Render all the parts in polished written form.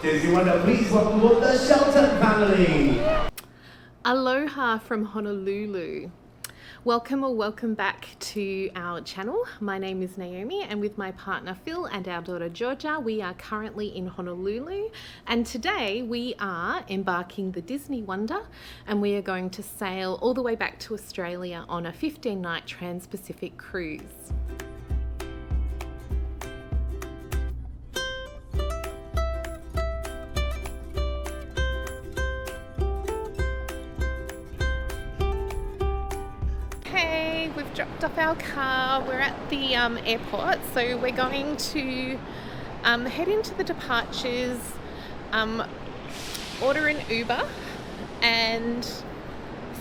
Disney Wonder, please welcome aboard the Shelton family. Aloha from Honolulu. Welcome or welcome back to our channel. My name is Naomi, and with my partner Phil and our daughter Georgia, we are currently in Honolulu, and today we are embarking the Disney Wonder, and we are going to sail all the way back to Australia on a 15-night Trans-Pacific cruise. We've dropped off our car. We're at the airport, so we're going to head into the departures, order an Uber and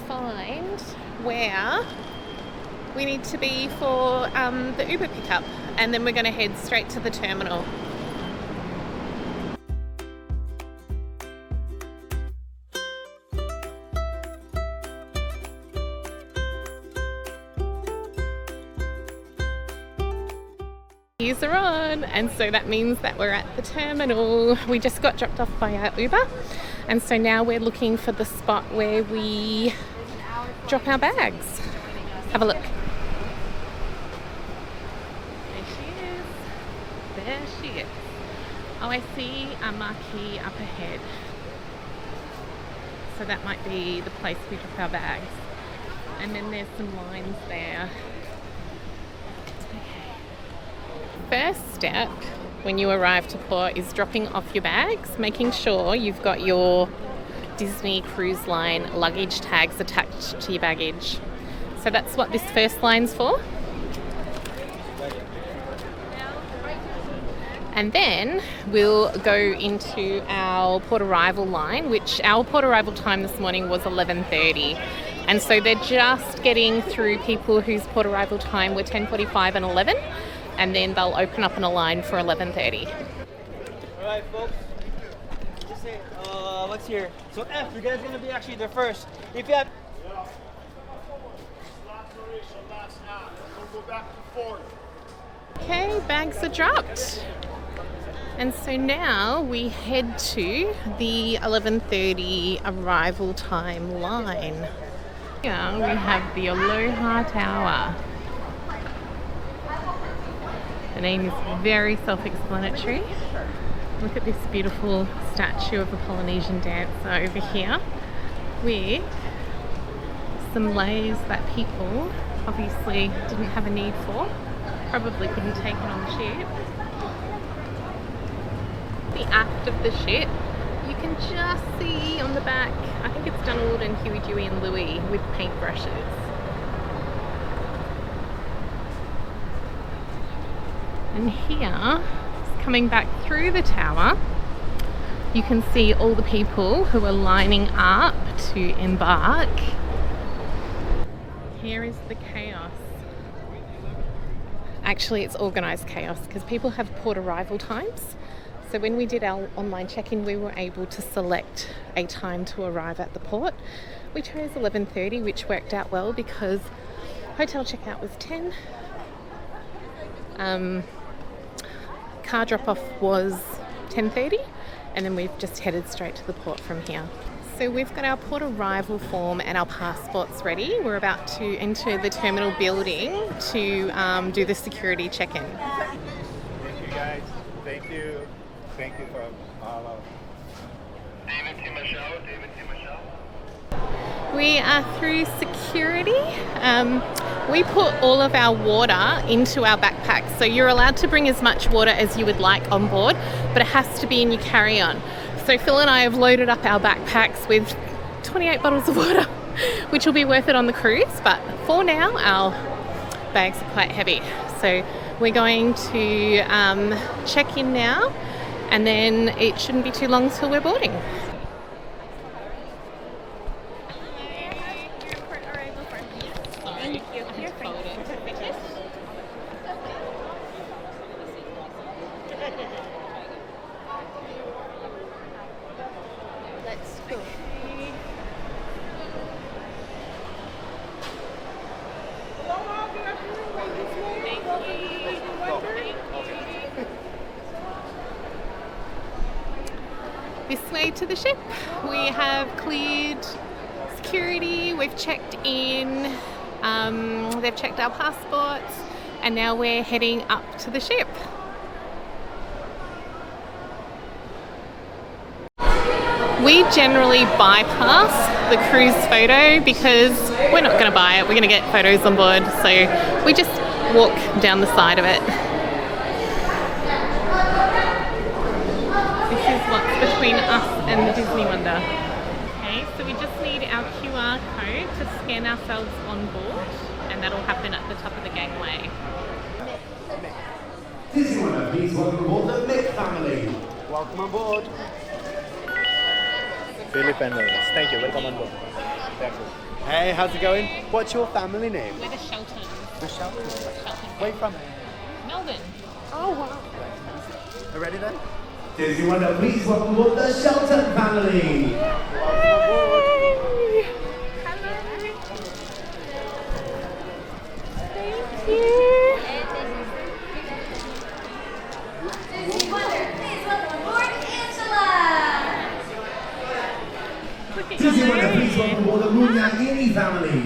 find where we need to be for the Uber pickup, and then we're going to head straight to the terminal. Keys are on, and so that means that we're at the terminal. We just got dropped off by our Uber, and so now we're looking for the spot where we drop our bags. Have a look. There she is. There she is. Oh, I see a marquee up ahead. So that might be the place we drop our bags. And then there's some lines there. First step when you arrive to port is dropping off your bags, making sure you've got your Disney Cruise Line luggage tags attached to your baggage. So that's what this first line's for. And then we'll go into our port arrival line, which our port arrival time this morning was 11:30. And so they're just getting through people whose port arrival time were 10:45 and 11. And then they'll open up in a line for 11:30. All right, folks. Just say, what's here? So F, you guys are gonna be actually the first. If you have. Okay, bags are dropped. And so now we head to the 11:30 arrival time line. Here we have the Aloha Tower. The name is very self-explanatory. Look at this beautiful statue of a Polynesian dancer over here with some leis that people obviously didn't have a need for, probably couldn't take it on the ship. The aft of the ship, you can just see on the back, I think it's Donald and Huey, Dewey and Louie with paintbrushes. And here, coming back through the tower, you can see all the people who are lining up to embark. Here is the chaos. Actually, it's organised chaos because people have port arrival times. So when we did our online check-in, we were able to select a time to arrive at the port. We chose 11:30, which worked out well because hotel checkout was 10. Car drop-off was 10:30, and then we've just headed straight to the port from here. So we've got our port arrival form and our passports ready. We're about to enter the terminal building to do the security check-in. Thank you guys. Thank you. Thank you for all of David to Michelle. We are through security. We put all of our water into our backpacks, so you're allowed to bring as much water as you would like on board, but it has to be in your carry-on. So Phil and I have loaded up our backpacks with 28 bottles of water, which will be worth it on the cruise, but for now our bags are quite heavy. So we're going to check in now, and then it shouldn't be too long till we're boarding. this way to the ship. We have cleared security, we've checked in, they've checked our passports, and now we're heading up to the ship. We generally bypass the cruise photo because we're not going to buy it, we're going to get photos on board, so we just walk down the side of it. This is what's between us and the Disney Wonder. Okay, so we just need our QR code to scan ourselves on board, and that'll happen at the top of the gangway. Disney Wonder, please welcome aboard the Mick family. Welcome aboard. Filipinos. Thank you. Welcome on board. Thank you. Hey, how's it going? What's your family name? We're the Sheltons. The Shelton. Shelton. Where are you from? Melbourne. Oh, wow. Are you ready then? Disney Wonder, please welcome aboard the Shelton family. Welcome aboard. Hello. Thank you. Disney Wonder, please welcome aboard Angela. Look at Disney your Wonder, please name. welcome aboard the Munyangini family.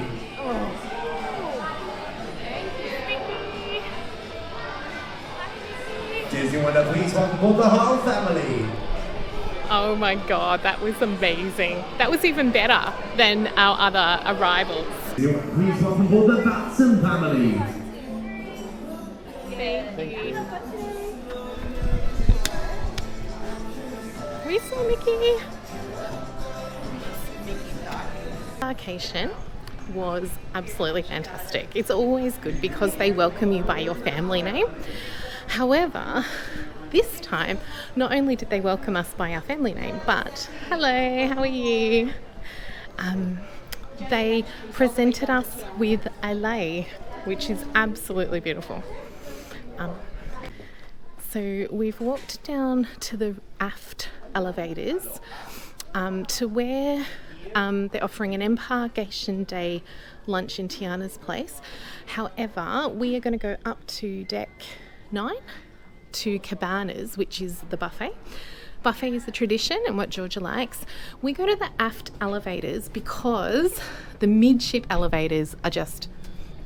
Disney Wonder, please welcome aboard the Hall family. Oh my god, that was amazing. That was even better than our other arrivals. Disney Wonder, please welcome aboard the Batson family. Thank you. We saw Mickey. Embarkation was absolutely fantastic. It's always good because they welcome you by your family name. However, this time, not only did they welcome us by our family name, but hello, how are you? They presented us with a lei, which is absolutely beautiful. So we've walked down to the aft elevators to where they're offering an Embarkation Day lunch in Tiana's place. However, we are going to go up to deck 9 to Cabanas, which is the buffet. Buffet is the tradition and what Georgia likes. We go to the aft elevators because the midship elevators are just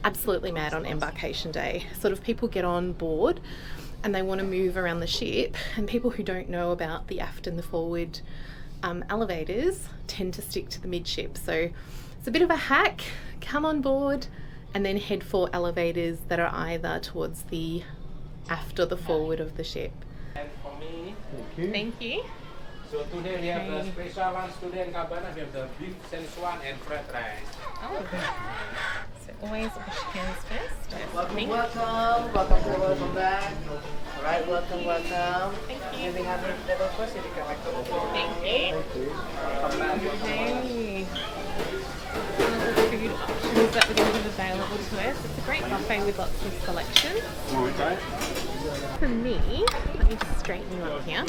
absolutely mad on Embarkation Day. Sort of people get on board and they want to move around the ship, and people who don't know about the aft and the forward elevators tend to stick to the midship. So it's a bit of a hack. Come on board and then head for elevators that are either towards the aft or the forward of the ship. And for me, Thank you. so today we have the special one today in Cabana. We have the beef Szechuan and fried rice. Oh, so always wash hands first. Welcome, welcome back. All right, welcome. Thank Do you. we have a table first? You can like Thank you. come back. Okay. Little food options that we're going to have available to us. It's a great buffet with lots of selection. For me, let me just straighten you up here.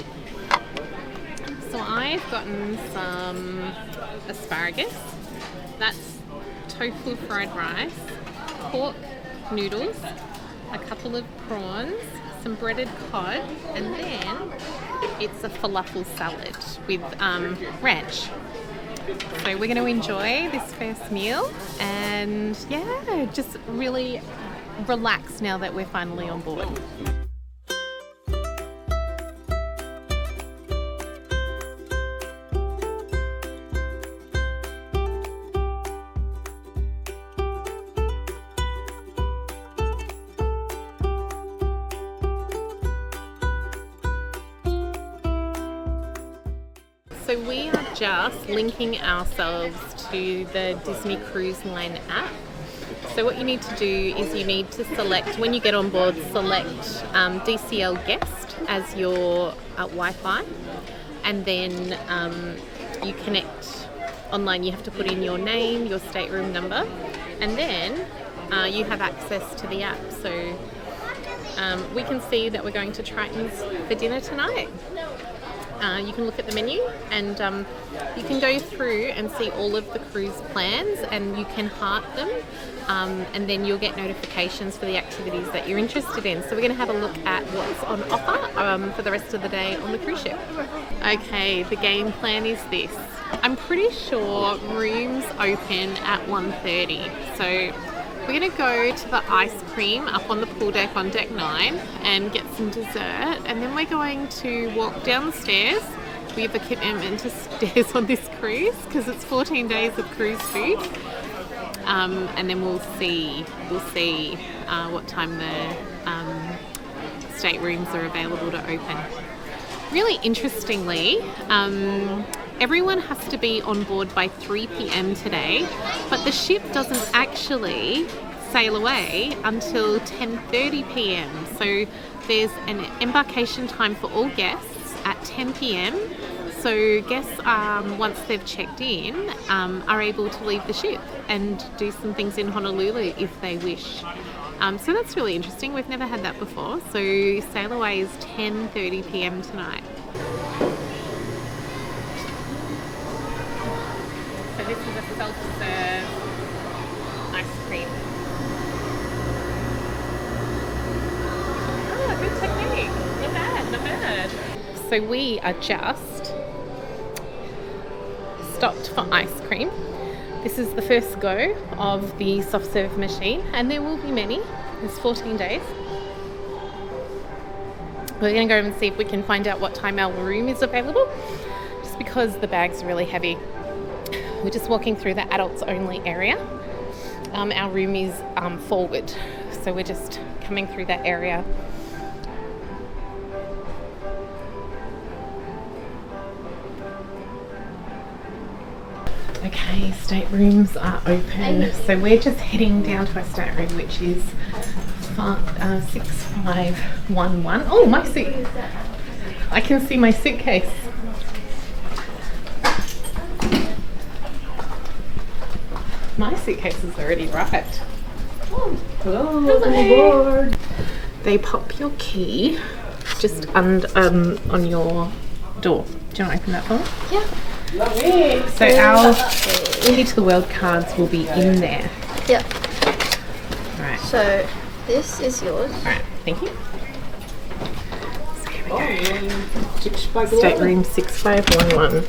So I've gotten some asparagus. That's tofu fried rice, pork noodles, a couple of prawns, some breaded cod, and then it's a falafel salad with ranch. So we're going to enjoy this first meal and yeah, just really relax now that we're finally on board. So we are just linking ourselves to the Disney Cruise Line app. So what you need to do is you need to select, when you get on board, select DCL guest as your Wi-Fi, and then you connect online. You have to put in your name, your stateroom number, and then you have access to the app. So we can see that we're going to Triton's for dinner tonight. you can look at the menu, and you can go through and see all of the cruise plans, and you can heart them, and then you'll get notifications for the activities that you're interested in. So we're going to have a look at what's on offer for the rest of the day on the cruise ship. Okay, the game plan is this. I'm pretty sure rooms open at 1:30, so we're going to go to the ice cream up on the pool deck on deck 9 and get some dessert, and then we're going to walk down the stairs. We have a commitment to stairs on this cruise because it's 14 days of cruise food, and then we'll see what time the staterooms are available to open. Really interestingly, everyone has to be on board by 3 p.m. today, but the ship doesn't actually sail away until 10:30 p.m. So there's an embarkation time for all guests at 10 p.m. So guests, once they've checked in, are able to leave the ship and do some things in Honolulu if they wish. So that's really interesting. We've never had that before. So sail away is 10:30 p.m. tonight. So this is a self-serve ice cream. Oh, good technique. Not bad, not bad. So we are just stopped for ice cream. This is the first go of the soft serve machine, and there will be many. There's 14 days. We're going to go and see if we can find out what time our room is available, just because the bags are really heavy. We're just walking through the adults only area. Our room is forward, so we're just coming through that area. Okay, staterooms are open, so we're just heading down to our stateroom, which is 6511. Oh, my suit! I can see my suitcase. My suitcase has already arrived. Oh, hello, board. They pop your key just on your door. Do you want to open that for me? Yeah. So our key to the world cards will be in there. Yeah. Right. So this is yours. Alright, thank you. So here we go. Stateroom 6511.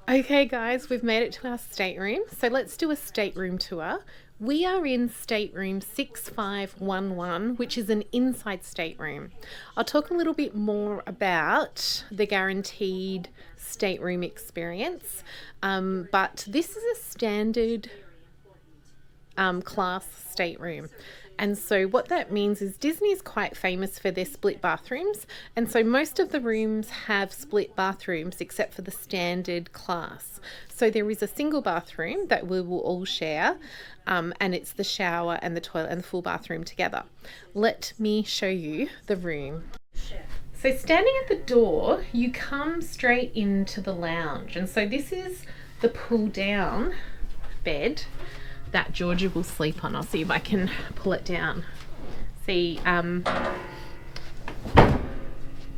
Okay guys, we've made it to our stateroom. So let's do a stateroom tour. We are in stateroom 6511, which is an inside stateroom. I'll talk a little bit more about the guaranteed stateroom experience, but this is a standard class stateroom. And so what that means is Disney is quite famous for their split bathrooms, and so most of the rooms have split bathrooms except for the standard class. So there is a single bathroom that we will all share, and it's the shower and the toilet and the full bathroom together. Let me show you the room. So standing at the door, you come straight into the lounge, and so this is the pull down bed that Georgia will sleep on. I'll see if I can pull it down. See,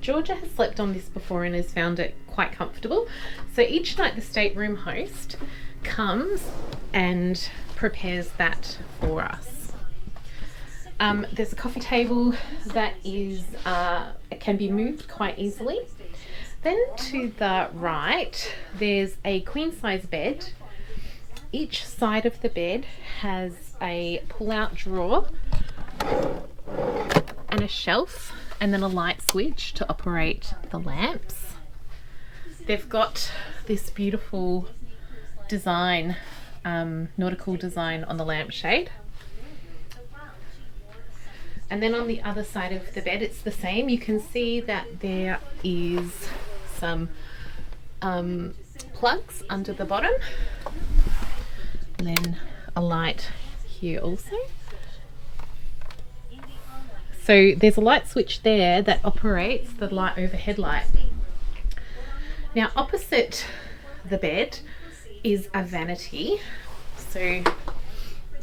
Georgia has slept on this before and has found it quite comfortable. So each night the stateroom host comes and prepares that for us. There's a coffee table that is can be moved quite easily. Then to the right, there's a queen size bed. Each side of the bed has a pull-out drawer and a shelf, and then a light switch to operate the lamps. They've got this beautiful design, nautical design on the lampshade. And then on the other side of the bed, it's the same. You can see that there is some plugs under the bottom. And then a light here also. So there's a light switch there that operates the light overhead light. Now opposite the bed is a vanity. So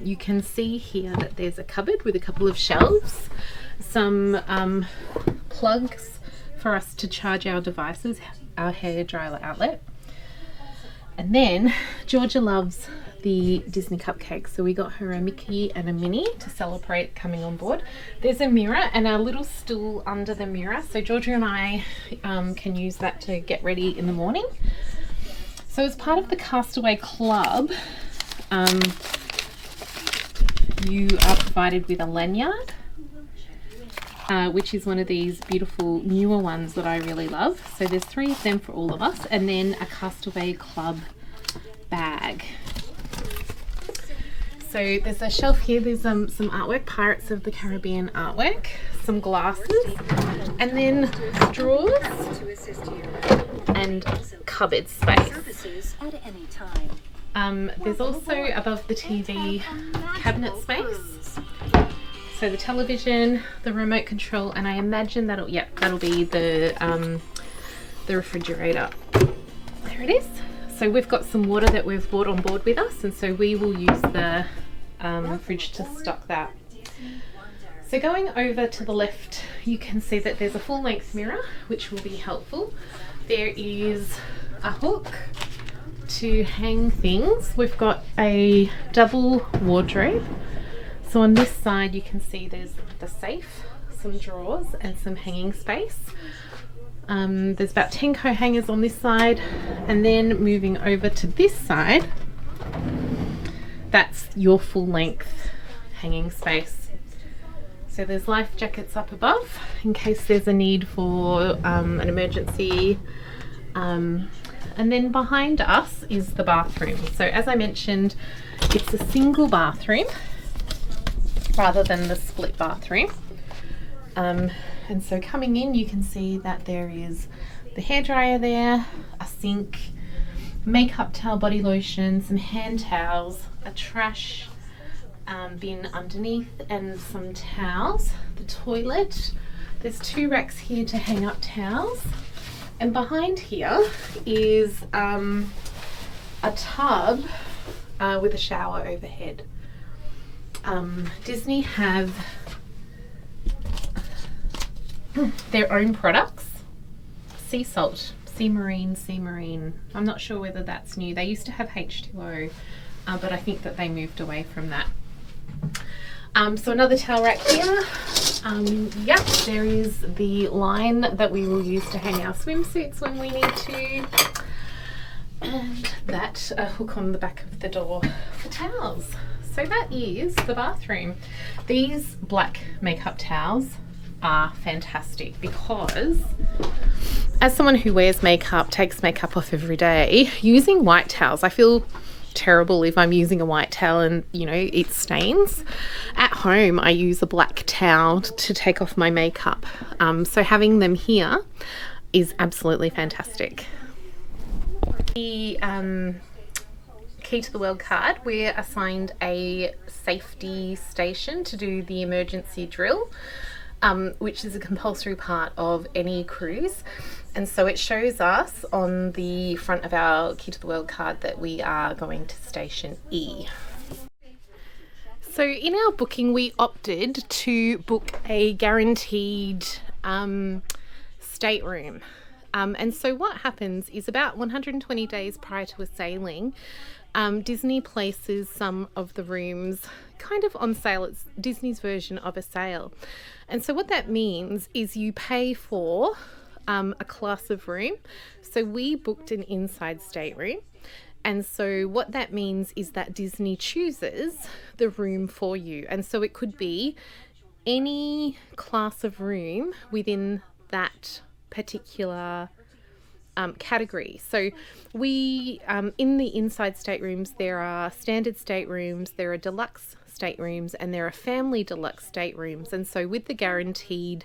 you can see here that there's a cupboard with a couple of shelves, some plugs for us to charge our devices, our hair dryer outlet. And then Georgia loves the Disney cupcakes, so we got her a Mickey and a Minnie to celebrate coming on board. There's a mirror and a little stool under the mirror, so Georgia and I can use that to get ready in the morning. So as part of the Castaway Club, you are provided with a lanyard, which is one of these beautiful newer ones that I really love. So there's 3 of them for all of us, and then a Castaway Club bag. So there's a shelf here, there's some artwork, Pirates of the Caribbean artwork, some glasses, and then drawers and cupboard space. There's also above the TV cabinet space. So the television, the remote control, and I imagine that'll be the refrigerator. There it is. So we've got some water that we've brought on board with us, and so we will use the fridge to stock that. So going over to the left, you can see that there's a full-length mirror, which will be helpful. There is a hook to hang things. We've got a double wardrobe. So on this side you can see there's the safe, some drawers and some hanging space. There's about 10 coat hangers on this side, and then moving over to this side, that's your full length hanging space. So there's life jackets up above in case there's a need for an emergency. And then behind us is the bathroom. So as I mentioned, it's a single bathroom rather than the split bathroom. And so coming in, you can see that there is the hairdryer there, a sink, makeup towel, body lotion, some hand towels, a trash bin underneath, and some towels. The toilet, there's 2 racks here to hang up towels. And behind here is a tub with a shower overhead. Disney have their own products. Sea salt, sea marine. I'm not sure whether that's new. They used to have H2O, but I think that they moved away from that. So another towel rack here. Yep, there is the line that we will use to hang our swimsuits when we need to. And that hook on the back of the door for towels. So that is the bathroom. These black makeup towels are fantastic because as someone who wears makeup, takes makeup off every day, using white towels, I feel terrible if I'm using a white towel and it stains. At home I use a black towel to take off my makeup, so having them here is absolutely fantastic. The Key to the World card, we're assigned a safety station to do the emergency drill, which is a compulsory part of any cruise. And so it shows us on the front of our Key to the World card that we are going to Station E. So in our booking, we opted to book a guaranteed stateroom. And so what happens is about 120 days prior to a sailing, Disney places some of the rooms kind of on sale. It's Disney's version of a sale. And so what that means is you pay for a class of room. So we booked an inside stateroom. And so what that means is that Disney chooses the room for you. And so it could be any class of room within that particular category. So we, in the inside staterooms, there are standard staterooms, there are deluxe staterooms, and there are family deluxe staterooms. And so with the guaranteed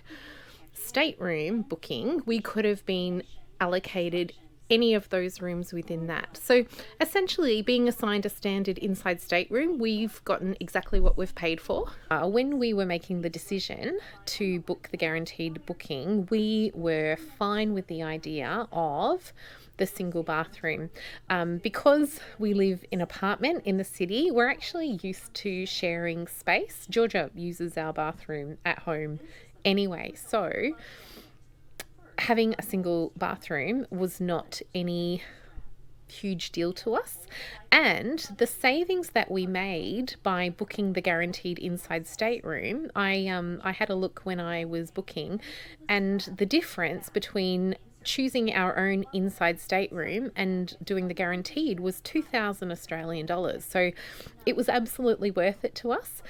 stateroom booking, we could have been allocated any of those rooms within that. So essentially, being assigned a standard inside stateroom, we've gotten exactly what we've paid for. When we were making the decision to book the guaranteed booking, we were fine with the idea of the single bathroom. Because we live in an apartment in the city, we're actually used to sharing space. Georgia uses our bathroom at home anyway, so having a single bathroom was not any huge deal to us. And the savings that we made by booking the guaranteed inside stateroom, I had a look when I was booking, and the difference between choosing our own inside stateroom and doing the guaranteed was 2,000 Australian dollars. So it was absolutely worth it to us.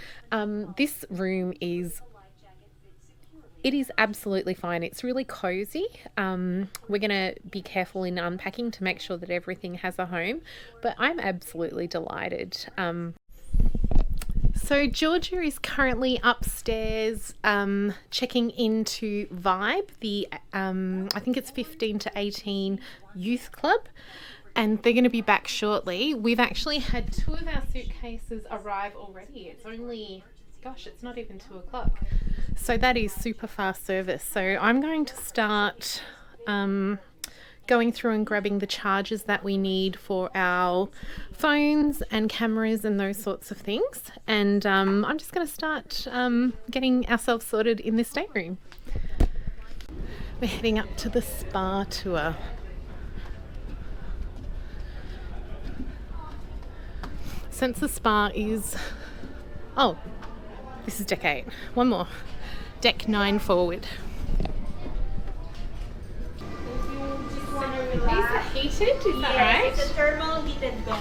This room is absolutely fine. It's really cozy. We're going to be careful in unpacking to make sure that everything has a home, but I'm absolutely delighted. So Georgia is currently upstairs checking into Vibe, the I think it's 15 to 18 youth club, and they're going to be back shortly. We've actually had 2 of our suitcases arrive already. It's only, gosh, it's not even 2 o'clock. So that is super fast service. So I'm going to start going through and grabbing the chargers that we need for our phones and cameras and those sorts of things. And I'm just going to start getting ourselves sorted in this stateroom. We're heading up to the spa tour. Since the spa is... Oh, this is deck 8. One more. Deck 9 forward. These are heated, is that right? It's a thermal heated bed.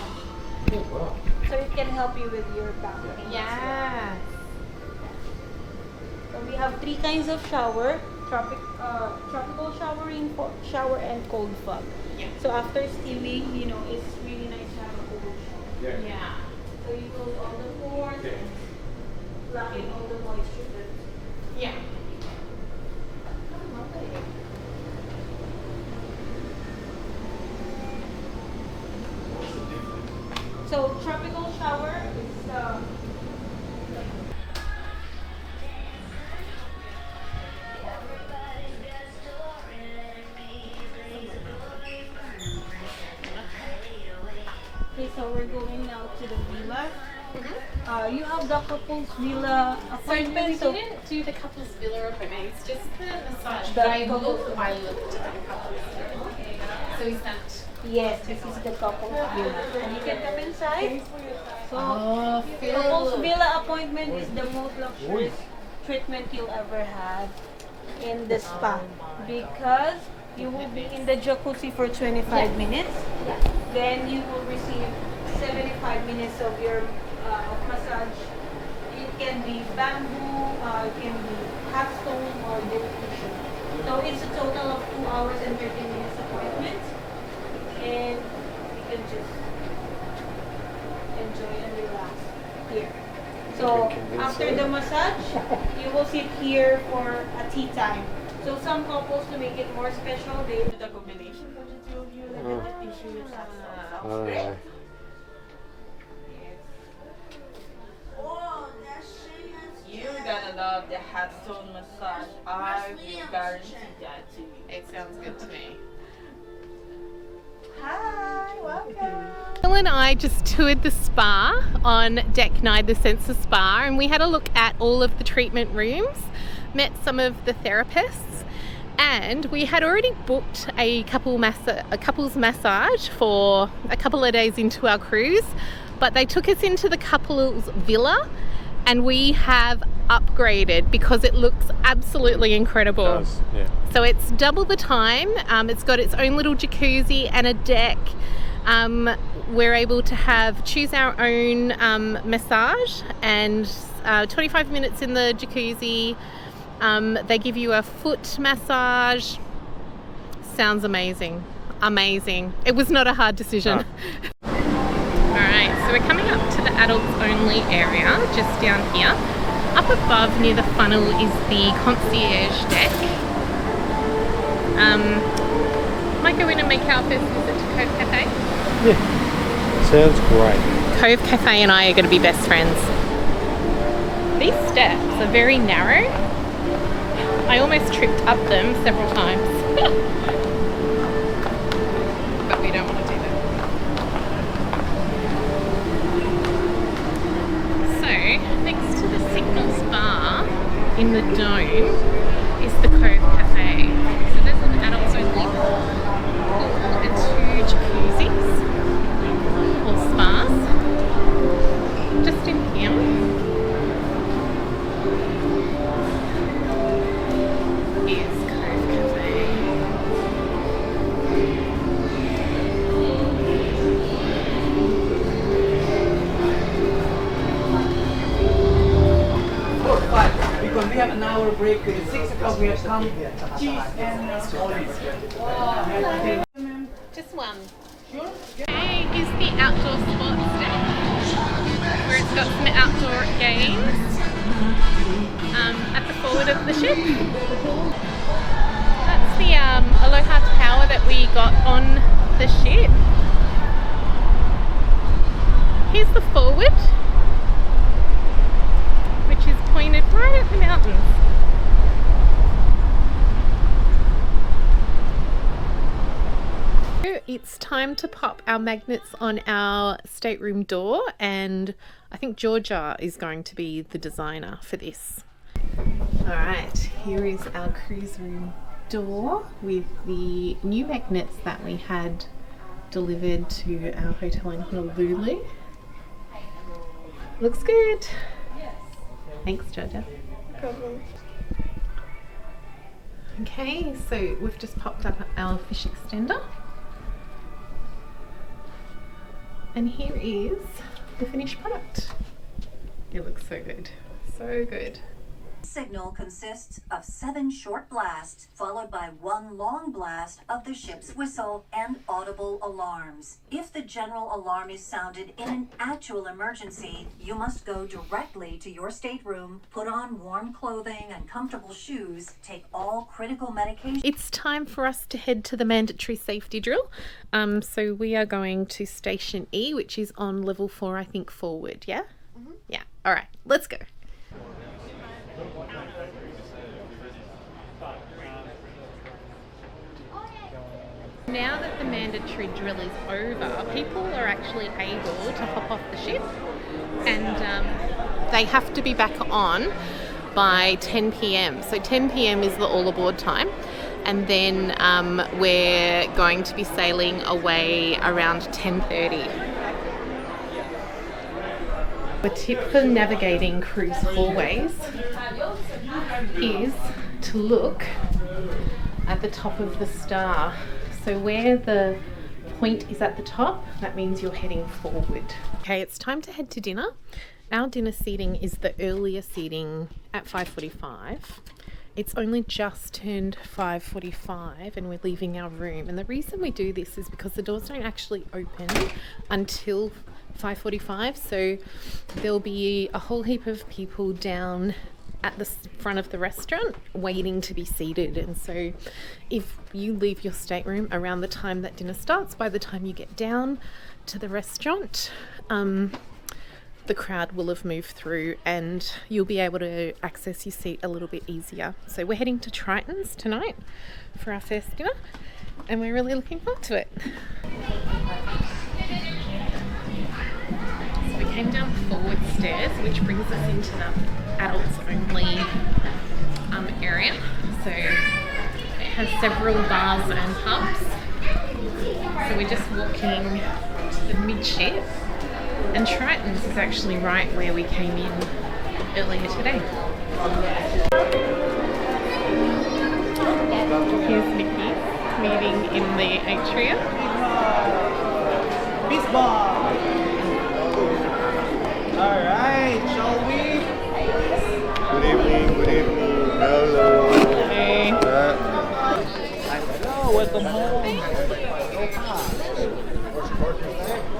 So it can help you with your back pain. Yeah. So we have 3 kinds of shower. Tropical shower and cold fog. Yeah. So after steaming, you know, it's really nice to have a cold shower. Yeah. So you close all the pores and block in all the moisture. Yeah. So tropical shower is okay, so we're going now to the villa. You have the couples villa appointment. So we didn't do the couples villa appointment. It's just the massage. The I couples looked at the couples villa. So is that? Yes, this is the couples villa. And you can come inside. So feel couples villa appointment is the most luxurious treatment you'll ever have in the spa, because you will be in the jacuzzi for 25 minutes. Then you will receive 75 minutes of your massage. It can be bamboo, it can be hot stone or deep tissue. So it's a total of 2 hours and 30 minutes appointment, and you can just enjoy and relax here. So after the massage, you will sit here for a tea time. So some couples, to make it more special, they do the combination for the 2 of you, like the tissue with soft great. You're gonna love the hot stone massage. I will guarantee that to you. It sounds good to me. Hi, welcome. Bill and I just toured the spa on deck 9, the Sensor Spa, and we had a look at all of the treatment rooms, met some of the therapists, and we had already booked a couples massage for a couple of days into our cruise, but they took us into the couples villa, and we have upgraded because it looks absolutely incredible. It does, yeah. So it's double the time. It's got its own little jacuzzi and a deck. We're able to choose our own massage, and 25 minutes in the jacuzzi. They give you a foot massage. Sounds amazing. Amazing. It was not a hard decision. No. Alright, so we're coming up to the adults only area, just down here. Up above near the funnel is the concierge deck. Might go in and make our first visit to Cove Cafe. Yeah. Sounds great. Cove Cafe and I are going to be best friends. These steps are very narrow. I almost tripped up them several times. But we don't want to do that. So, next to the Signals Bar in the dome is the Cove Cafe. So there's an adults only pool and 2 jacuzzis or spas. Just in here is Cove Cafe. Because we have an hour break, at 6 o'clock we have come, cheese and olives. Just one. Okay, here's the outdoor sports deck where it's got some outdoor games at the forward of the ship. That's the Aloha Tower that we got on the ship. Here's the forward, which is pointed right at the mountains. It's time to pop our magnets on our stateroom door, and I think Georgia is going to be the designer for this. Alright, here is our cruise room door with the new magnets that we had delivered to our hotel in Honolulu. Looks good. Thanks, Georgia. No problem. Okay, so we've just popped up our fish extender. And here is the finished product. It looks so good. So good. Signal consists of 7 short blasts, followed by 1 long blast of the ship's whistle and audible alarms. If the general alarm is sounded in an actual emergency, you must go directly to your stateroom, put on warm clothing and comfortable shoes, take all critical medication. It's time for us to head to the mandatory safety drill. So we are going to Station E, which is on level 4, I think, forward, yeah? Mm-hmm. Yeah, all right, let's go. Now that the mandatory drill is over, people are actually able to hop off the ship, and they have to be back on by 10 p.m. So 10 p.m. is the all aboard time, and then we're going to be sailing away around 10:30. A tip for navigating cruise hallways is to look at the top of the star. So where the point is at the top, that means you're heading forward. Okay, it's time to head to dinner. Our dinner seating is the earlier seating at 5:45. It's only just turned 5:45 and we're leaving our room. And the reason we do this is because the doors don't actually open until 5:45. So there'll be a whole heap of people down at the front of the restaurant waiting to be seated, and so if you leave your stateroom around the time that dinner starts, by the time you get down to the restaurant, the crowd will have moved through and you'll be able to access your seat a little bit easier. So we're heading to Triton's tonight for our first dinner and we're really looking forward to it. So we came down forward stairs, which brings us into the adults only area. So it has several bars and pubs. So we're just walking to the midship, and Triton's is actually right where we came in earlier today. Here's Nikki meeting in the atrium. Peace bar. All right, shall we? Good evening, good evening. Hello. Hey. Hello, welcome home.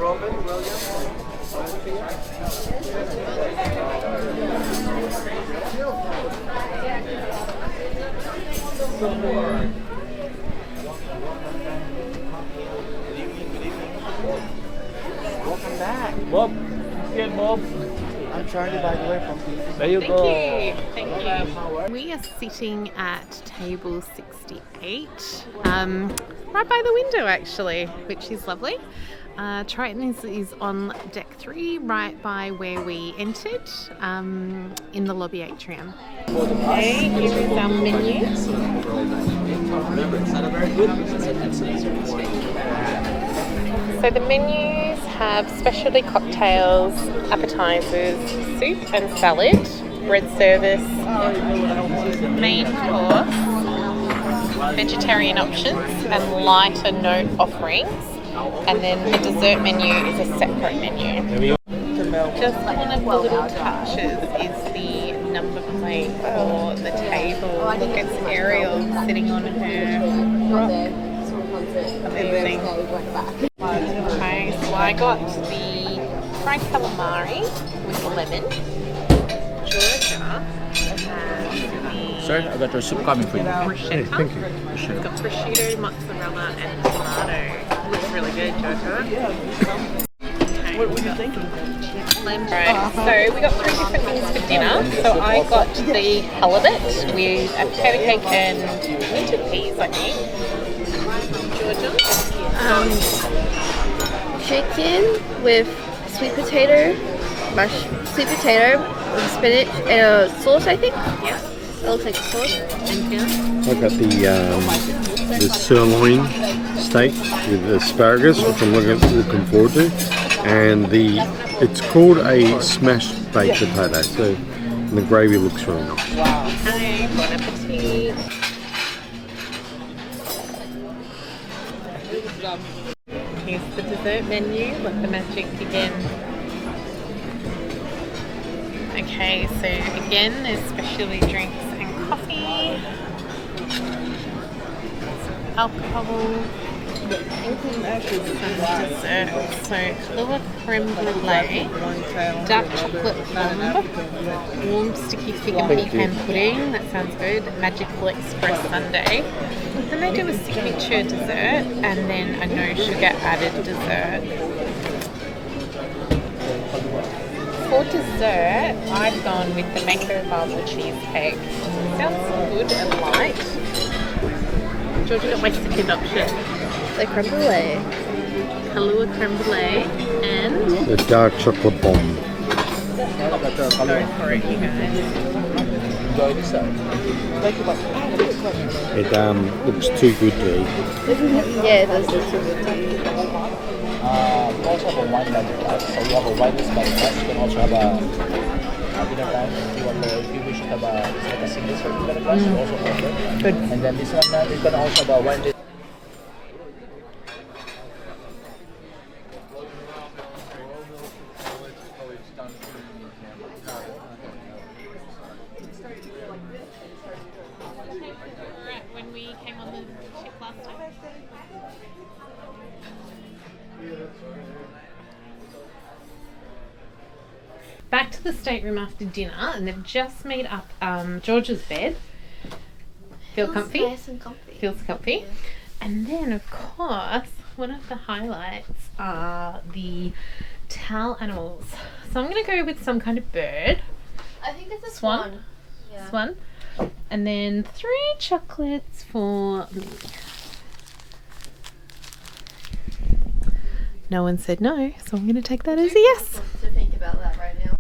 Robin, William. folks. I'm Charlie, by the way, from There you go. Thank you. We are sitting at table 68, right by the window actually, which is lovely. Triton is on deck 3, right by where we entered, in the lobby atrium. Okay, here is our menu. So the menus have specialty cocktails, appetizers, soup and salad, bread service, main course, vegetarian options and lighter note offerings, and then the dessert menu is a separate menu. Just one of the little touches is the number plate for the table. Look, it's Ariel sitting on her rock. Amazing. Okay, so I got the fried calamari with lemon. Georgia has the... Sir, I got your soup coming for you. Bruschetta. Thank you. It's got prosciutto, mozzarella and tomato. Looks really good, Georgia. What were you thinking? Right, so we got 3 different things for dinner. So I got the halibut with a potato cake and winter peas, I think. Georgia? Chicken with sweet potato, sweet potato with spinach and a sauce, I think. Yeah. It looks like a sauce. Thank you. I got the sirloin steak with asparagus, which I'm looking forward to, and it's called a smashed baked potato. So the gravy looks really nice. Hey, bon appetit. Here's the dessert menu. Look, the magic again. Okay, so again, there's specialty drinks and coffee, some alcohol, some dessert. So Kahlua creme brulee, dark chocolate plum, warm sticky fig and pecan pudding. That sounds good. Magical express sundae. Then they do a signature dessert and then a no sugar added dessert. For dessert, I've gone with the mango marble cheesecake. Sounds good and light. Georgia got my second option. The creme brulee. Kahlua creme brulee and... The dark chocolate bomb. Go for it, you guys. It looks too good to eat. Yeah, it does look too good to eat. We also have a wine magic glass. So we have a wineless magic glass. You can also have a dinner time. If you wish to have it's like a single serving magic glass, you also offer. Good. And then this one, you can also have a wine. When we came on the ship last time. Back to the stateroom after dinner, and they've just made up George's bed. Feel comfy? Nice and comfy. Feels comfy. Yeah. And then, of course, one of the highlights are the towel animals. So I'm going to go with some kind of bird. I think it's a Swan. Yeah. Swan. And then 3 chocolates for me. No one said no, so I'm going to take that as a yes. To think about that right now.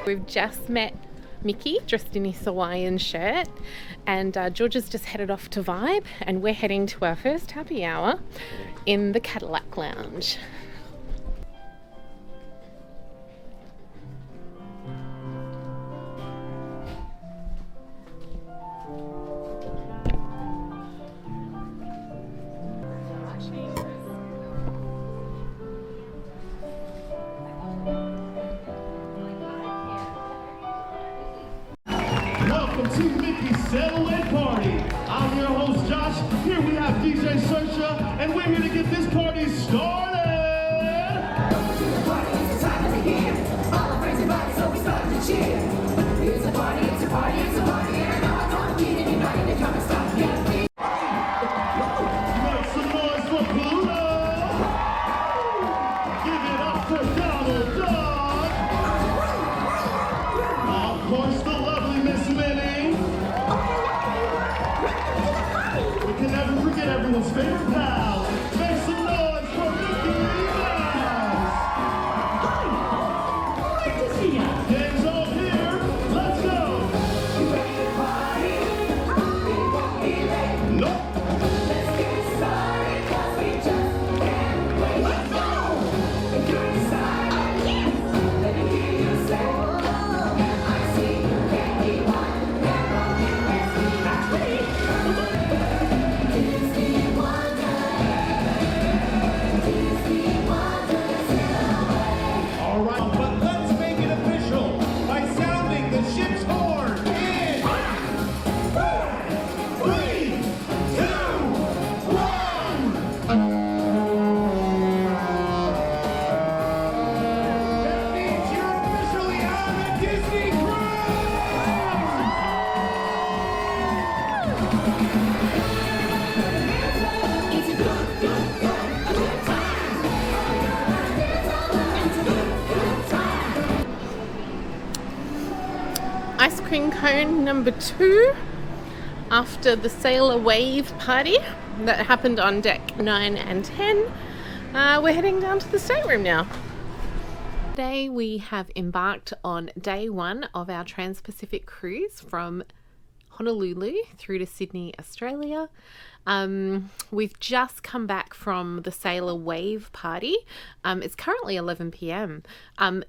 We've just met Mickey dressed in his Hawaiian shirt, and George has just headed off to Vibe, and we're heading to our first happy hour in the Cadillac Lounge. to Mickey's Sail Away Party. I'm your host, Josh. Here we have DJ Sersha, and we're here to get this party started. It's a party, it's the time of the year. All the crazy bodies, so we start to cheer. It's a party, it's a party, it's a party, and I know I don't need anybody to come and stop me. Make some noise for Pluto. Give it up for Donald Duck. Of course, the lovely Miss Minnie. We can never forget everyone's favorite pal. Make some noise for Mickey Mouse. Great to see ya. Game's all here. Let's go. You ready to party? We won't be late. Nope. Let's get started, 'cause we just can't wait. Let's go. If you're excited, let me hear you say, I see anyone never miss me. That's me. Disney Wonderland. Disney Wonderland, sail away. All right, but let's make it official by sounding the ship's horn in 3, 2, 1. That means you're officially on the Disney Cruise! It's a good time. It's a good time. Ice cream cone number 2 after the Sailor Wave party that happened on deck 9 and 10. We're heading down to the stateroom now. Today we have embarked on day 1 of our Trans-Pacific cruise from Honolulu through to Sydney, Australia. We've just come back from the Sailor Wave party. It's currently 11 p.m.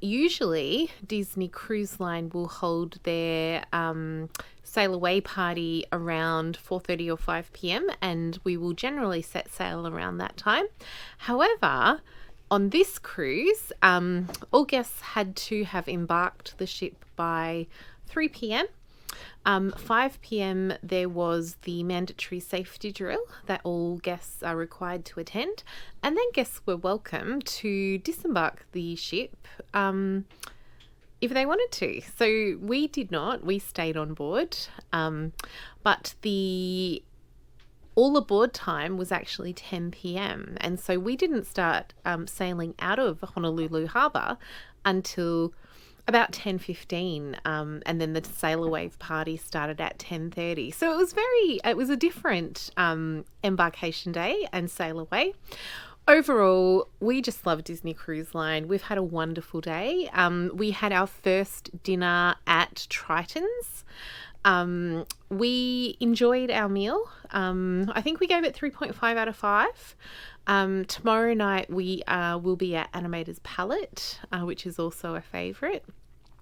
Usually Disney Cruise Line will hold their Sail Away party around 4:30 or 5 p.m. and we will generally set sail around that time. However, on this cruise, all guests had to have embarked the ship by 3 p.m. 5 p.m. there was the mandatory safety drill that all guests are required to attend, and then guests were welcome to disembark the ship if they wanted to. So we did not, we stayed on board, but the all aboard time was actually 10 p.m. and so we didn't start sailing out of Honolulu Harbour until about 10:15, and then the Sailor Wave party started at 10:30. So it was a different embarkation day and sail away. Overall, we just love Disney Cruise Line. We've had a wonderful day. We had our first dinner at Triton's. We enjoyed our meal. I think we gave it 3.5 out of 5. Tomorrow night we will be at Animator's Palette, which is also a favourite.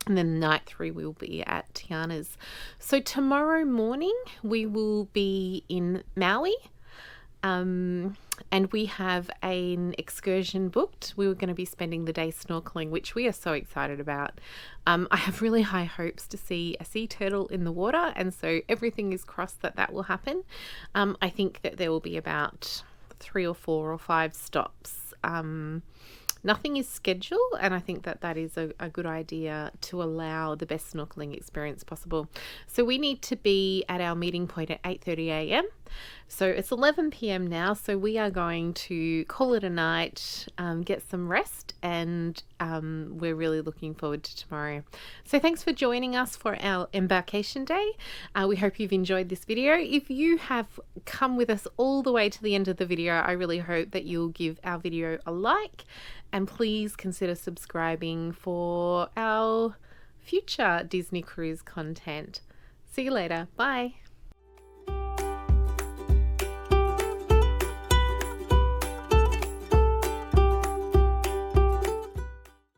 And then night 3 we'll be at Tiana's. So tomorrow morning we will be in Maui. And we have an excursion booked. We were going to be spending the day snorkeling, which we are so excited about. I have really high hopes to see a sea turtle in the water, and so everything is crossed that will happen. I think that there will be about 3 or 4 or 5 stops. Nothing is scheduled, and I think that is a good idea to allow the best snorkeling experience possible. So we need to be at our meeting point at 8:30 a.m. So it's 11 p.m. now, so we are going to call it a night, get some rest, and we're really looking forward to tomorrow. So thanks for joining us for our Embarkation Day. We hope you've enjoyed this video. If you have come with us all the way to the end of the video, I really hope that you'll give our video a like, and please consider subscribing for our future Disney Cruise content. See you later. Bye.